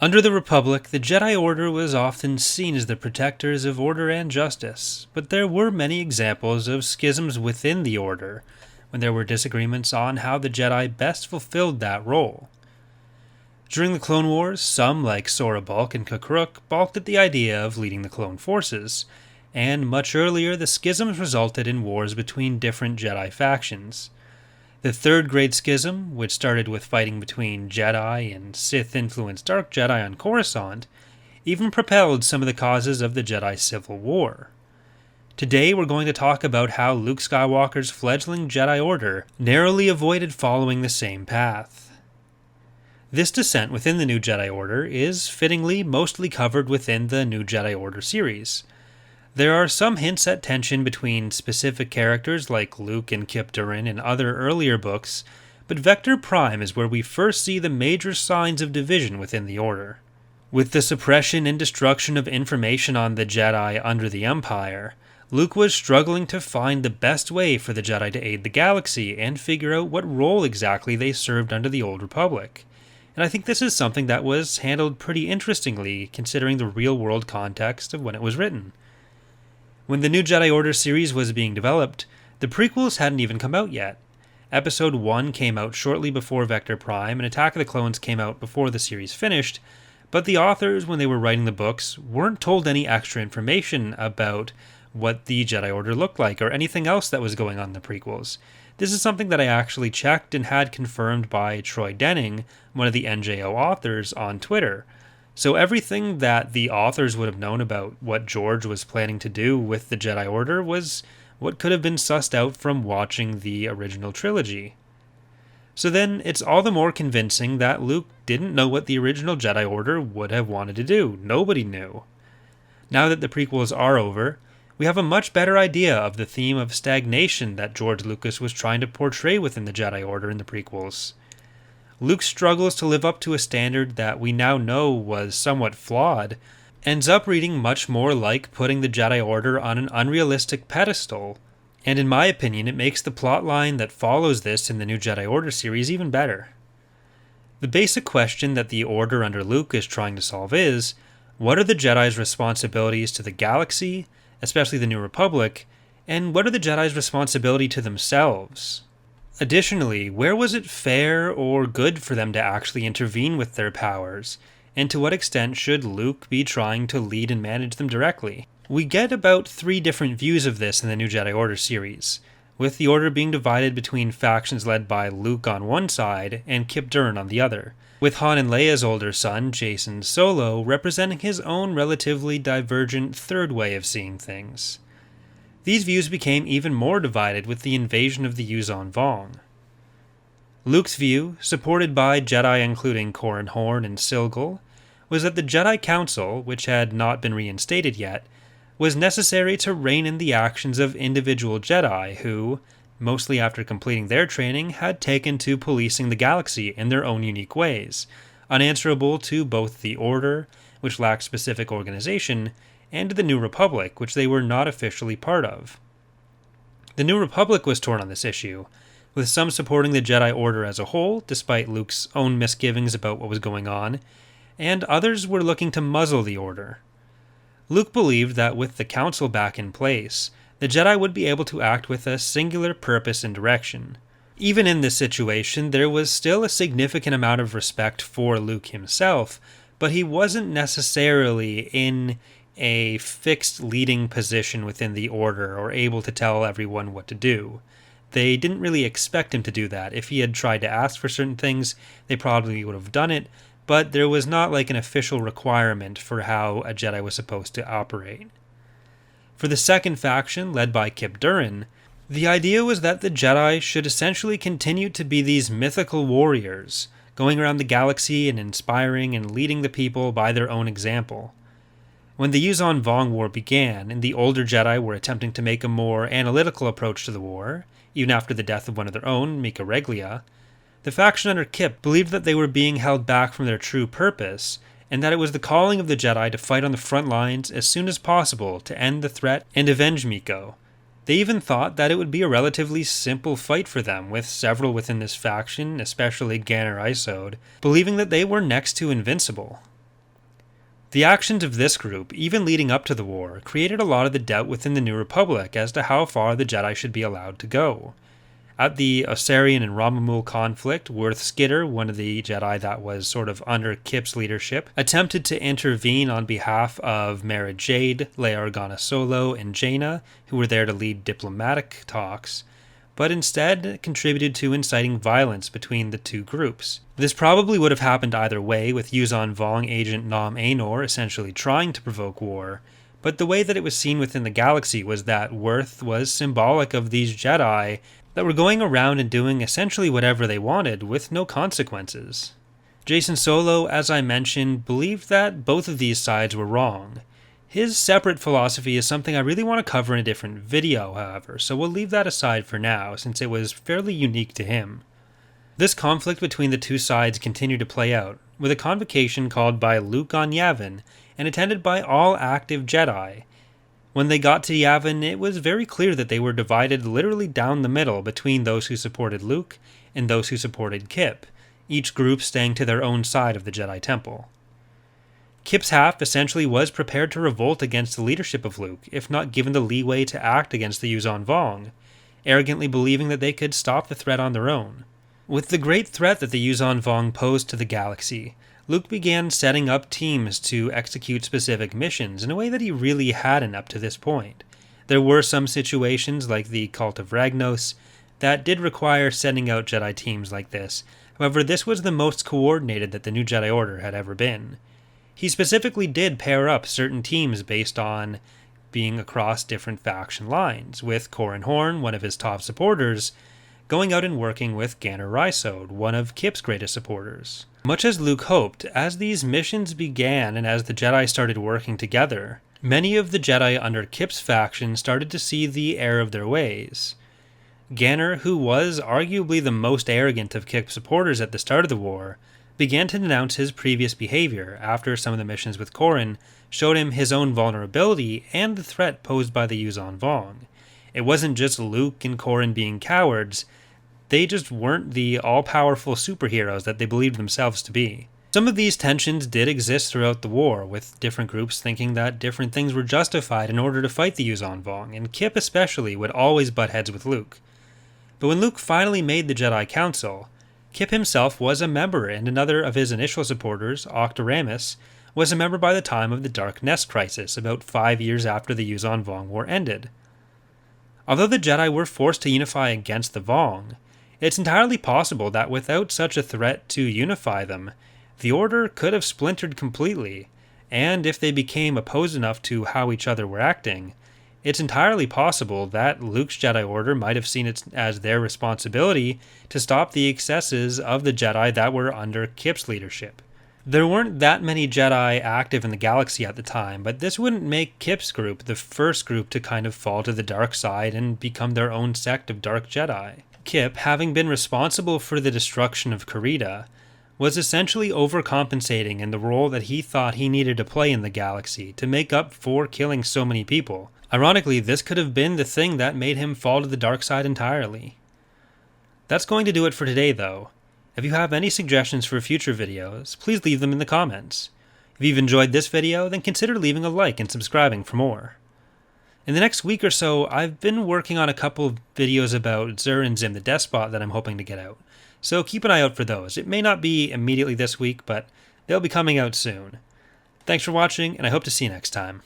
Under the Republic, the Jedi Order was often seen as the protectors of order and justice, but there were many examples of schisms within the Order, when there were disagreements on how the Jedi best fulfilled that role. During the Clone Wars, some, like Sora Bulk and Kakruk, balked at the idea of leading the clone forces, and much earlier the schisms resulted in wars between different Jedi factions. The Third Great Schism, which started with fighting between Jedi and Sith-influenced Dark Jedi on Coruscant, even propelled some of the causes of the Jedi Civil War. Today we're going to talk about how Luke Skywalker's fledgling Jedi Order narrowly avoided following the same path. This descent within the new Jedi Order is, fittingly, mostly covered within the new Jedi Order series. There are some hints at tension between specific characters like Luke and Kyp Durron in other earlier books, but Vector Prime is where we first see the major signs of division within the Order. With the suppression and destruction of information on the Jedi under the Empire, Luke was struggling to find the best way for the Jedi to aid the galaxy and figure out what role exactly they served under the Old Republic. And I think this is something that was handled pretty interestingly considering the real-world context of when it was written. When the new Jedi Order series was being developed, the prequels hadn't even come out yet. Episode 1 came out shortly before Vector Prime, and Attack of the Clones came out before the series finished, but the authors, when they were writing the books, weren't told any extra information about what the Jedi Order looked like or anything else that was going on in the prequels. This is something that I actually checked and had confirmed by Troy Denning, one of the NJO authors, on Twitter. So everything that the authors would have known about what George was planning to do with the Jedi Order was what could have been sussed out from watching the original trilogy. So then, it's all the more convincing that Luke didn't know what the original Jedi Order would have wanted to do. Nobody knew. Now that the prequels are over, we have a much better idea of the theme of stagnation that George Lucas was trying to portray within the Jedi Order in the prequels. Luke struggles to live up to a standard that we now know was somewhat flawed, ends up reading much more like putting the Jedi Order on an unrealistic pedestal, and in my opinion it makes the plotline that follows this in the new Jedi Order series even better. The basic question that the Order under Luke is trying to solve is, what are the Jedi's responsibilities to the galaxy, especially the New Republic, and what are the Jedi's responsibility to themselves? Additionally, where was it fair or good for them to actually intervene with their powers, and to what extent should Luke be trying to lead and manage them directly? We get about 3 different views of this in the new Jedi Order series, with the Order being divided between factions led by Luke on one side and Kyp Durron on the other, with Han and Leia's older son, Jacen Solo, representing his own relatively divergent third way of seeing things. These views became even more divided with the invasion of the Yuuzhan Vong. Luke's view, supported by Jedi including Corran Horn and Silgal, was that the Jedi Council, which had not been reinstated yet, was necessary to rein in the actions of individual Jedi who, mostly after completing their training, had taken to policing the galaxy in their own unique ways, unanswerable to both the Order, which lacked specific organization, and the New Republic, which they were not officially part of. The New Republic was torn on this issue, with some supporting the Jedi Order as a whole, despite Luke's own misgivings about what was going on, and others were looking to muzzle the Order. Luke believed that with the Council back in place, the Jedi would be able to act with a singular purpose and direction. Even in this situation, there was still a significant amount of respect for Luke himself, but he wasn't necessarily in a fixed leading position within the Order or able to tell everyone what to do. They didn't really expect him to do that. If he had tried to ask for certain things, they probably would have done it, but there was not like an official requirement for how a Jedi was supposed to operate. For the second faction, led by Kyp Durron, the idea was that the Jedi should essentially continue to be these mythical warriors, going around the galaxy and inspiring and leading the people by their own example. When the Yuuzhan Vong War began, and the older Jedi were attempting to make a more analytical approach to the war, even after the death of one of their own, Mika Reglia, the faction under Kyp believed that they were being held back from their true purpose, and that it was the calling of the Jedi to fight on the front lines as soon as possible to end the threat and avenge Miko. They even thought that it would be a relatively simple fight for them, with several within this faction, especially Ganner Isode, believing that they were next to invincible. The actions of this group, even leading up to the war, created a lot of the doubt within the New Republic as to how far the Jedi should be allowed to go. At the Osarian and Romumu conflict, Worth Skidder, one of the Jedi that was sort of under Kyp's leadership, attempted to intervene on behalf of Mara Jade, Leia Organa Solo, and Jaina, who were there to lead diplomatic talks, but instead contributed to inciting violence between the two groups. This probably would have happened either way, with Yuuzhan Vong agent Nom Anor essentially trying to provoke war, but the way that it was seen within the galaxy was that Worth was symbolic of these Jedi that were going around and doing essentially whatever they wanted with no consequences. Jacen Solo, as I mentioned, believed that both of these sides were wrong. His separate philosophy is something I really want to cover in a different video, however, so we'll leave that aside for now, since it was fairly unique to him. This conflict between the two sides continued to play out, with a convocation called by Luke on Yavin, and attended by all active Jedi. When they got to Yavin, it was very clear that they were divided literally down the middle between those who supported Luke and those who supported Kyp, each group staying to their own side of the Jedi Temple. Kyp's half essentially was prepared to revolt against the leadership of Luke, if not given the leeway to act against the Yuuzhan Vong, arrogantly believing that they could stop the threat on their own. With the great threat that the Yuuzhan Vong posed to the galaxy, Luke began setting up teams to execute specific missions in a way that he really hadn't up to this point. There were some situations, like the Cult of Ragnos, that did require sending out Jedi teams like this. However, this was the most coordinated that the new Jedi Order had ever been. He specifically did pair up certain teams based on being across different faction lines, with Corran Horn, one of his top supporters, going out and working with Ganner Rysode, one of Kyp's greatest supporters. Much as Luke hoped, as these missions began and as the Jedi started working together, many of the Jedi under Kyp's faction started to see the error of their ways. Ganner, who was arguably the most arrogant of Kyp's supporters at the start of the war, began to denounce his previous behavior after some of the missions with Corran showed him his own vulnerability and the threat posed by the Yuuzhan Vong. It wasn't just Luke and Corran being cowards, they just weren't the all-powerful superheroes that they believed themselves to be. Some of these tensions did exist throughout the war, with different groups thinking that different things were justified in order to fight the Yuuzhan Vong, and Kyp especially would always butt heads with Luke. But when Luke finally made the Jedi Council, Kyp himself was a member, and another of his initial supporters, Octoramus, was a member by the time of the Dark Nest Crisis, about 5 years after the Yuuzhan Vong War ended. Although the Jedi were forced to unify against the Vong, it's entirely possible that without such a threat to unify them, the Order could have splintered completely, and if they became opposed enough to how each other were acting, it's entirely possible that Luke's Jedi Order might have seen it as their responsibility to stop the excesses of the Jedi that were under Kyp's leadership. There weren't that many Jedi active in the galaxy at the time, but this wouldn't make Kyp's group the first group to kind of fall to the dark side and become their own sect of Dark Jedi. Kyp, having been responsible for the destruction of Karita, was essentially overcompensating in the role that he thought he needed to play in the galaxy to make up for killing so many people. Ironically, this could have been the thing that made him fall to the dark side entirely. That's going to do it for today, though. If you have any suggestions for future videos, please leave them in the comments. If you've enjoyed this video, then consider leaving a like and subscribing for more. In the next week or so, I've been working on a couple of videos about Zur and Zim the Despot that I'm hoping to get out, so keep an eye out for those. It may not be immediately this week, but they'll be coming out soon. Thanks for watching, and I hope to see you next time.